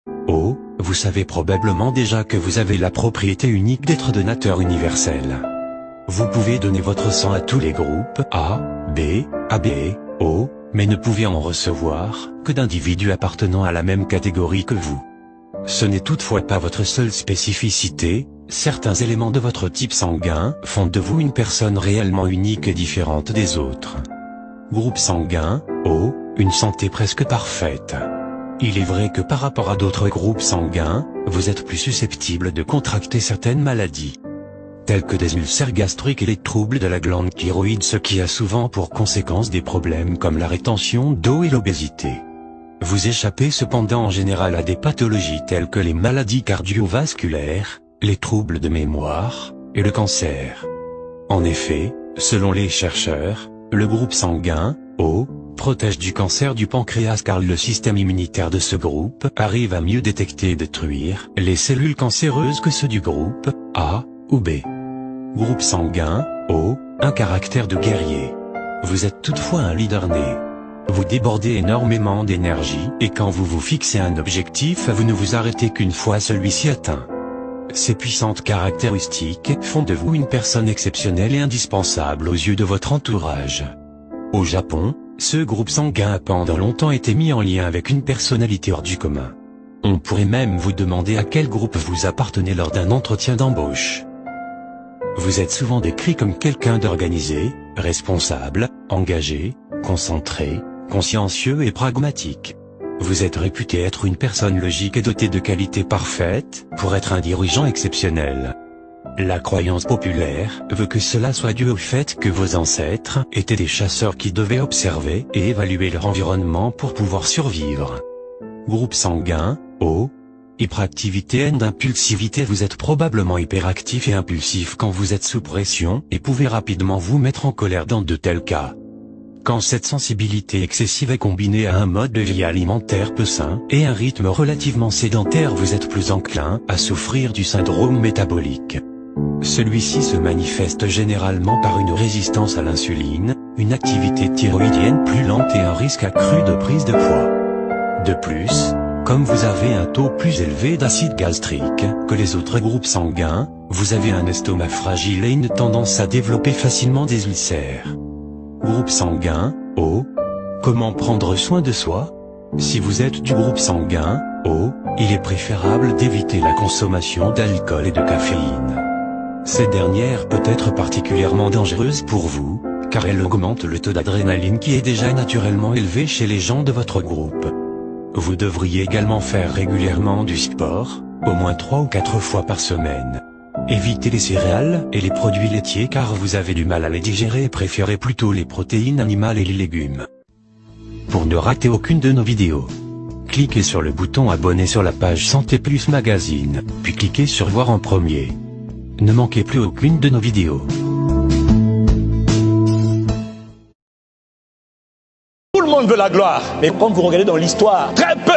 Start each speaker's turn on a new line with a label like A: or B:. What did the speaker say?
A: O, vous savez probablement déjà que vous avez la propriété unique d'être donateur universel. Vous pouvez donner votre sang à tous les groupes A, B, AB et O, mais ne pouvez en recevoir que d'individus appartenant à la même catégorie que vous. Ce n'est toutefois pas votre seule spécificité, certains éléments de votre type sanguin font de vous une personne réellement unique et différente des autres. Groupe sanguin, O, une santé presque parfaite. Il est vrai que par rapport à d'autres groupes sanguins, vous êtes plus susceptible de contracter certaines maladies, tels que des ulcères gastriques et les troubles de la glande thyroïde, ce qui a souvent pour conséquence des problèmes comme la rétention d'eau et l'obésité. Vous échappez cependant en général à des pathologies telles que les maladies cardiovasculaires, les troubles de mémoire, et le cancer. En effet, selon les chercheurs, le groupe sanguin, O, protège du cancer du pancréas car le système immunitaire de ce groupe arrive à mieux détecter et détruire les cellules cancéreuses que ceux du groupe A ou B. Groupe sanguin, O, un caractère de guerrier. Vous êtes toutefois un leader né. Vous débordez énormément d'énergie, et quand vous vous fixez un objectif, vous ne vous arrêtez qu'une fois celui-ci atteint. Ces puissantes caractéristiques font de vous une personne exceptionnelle et indispensable aux yeux de votre entourage. Au Japon, ce groupe sanguin a pendant longtemps été mis en lien avec une personnalité hors du commun. On pourrait même vous demander à quel groupe vous appartenez lors d'un entretien d'embauche. Vous êtes souvent décrit comme quelqu'un d'organisé, responsable, engagé, concentré, consciencieux et pragmatique. Vous êtes réputé être une personne logique et dotée de qualités parfaites pour être un dirigeant exceptionnel. La croyance populaire veut que cela soit dû au fait que vos ancêtres étaient des chasseurs qui devaient observer et évaluer leur environnement pour pouvoir survivre. Groupe sanguin, O. Hyperactivité et d'impulsivité. Vous êtes probablement hyperactif et impulsif quand vous êtes sous pression et pouvez rapidement vous mettre en colère dans de tels cas. Quand cette sensibilité excessive est combinée à un mode de vie alimentaire peu sain et un rythme relativement sédentaire, vous êtes plus enclin à souffrir du syndrome métabolique. Celui-ci se manifeste généralement par une résistance à l'insuline, une activité thyroïdienne plus lente et un risque accru de prise de poids. De plus, comme vous avez un taux plus élevé d'acide gastrique que les autres groupes sanguins, vous avez un estomac fragile et une tendance à développer facilement des ulcères. Groupe sanguin, O. Comment prendre soin de soi? Si vous êtes du groupe sanguin, O, il est préférable d'éviter la consommation d'alcool et de caféine. Cette dernière peut être particulièrement dangereuse pour vous, car elle augmente le taux d'adrénaline qui est déjà naturellement élevé chez les gens de votre groupe. Vous devriez également faire régulièrement du sport, au moins 3 ou 4 fois par semaine. Évitez les céréales et les produits laitiers car vous avez du mal à les digérer et préférez plutôt les protéines animales et les légumes. Pour ne rater aucune de nos vidéos, cliquez sur le bouton abonner sur la page Santé Plus Magazine, puis cliquez sur voir en premier. Ne manquez plus aucune de nos vidéos.
B: Tout le monde veut la gloire, mais quand vous regardez dans l'histoire, très peu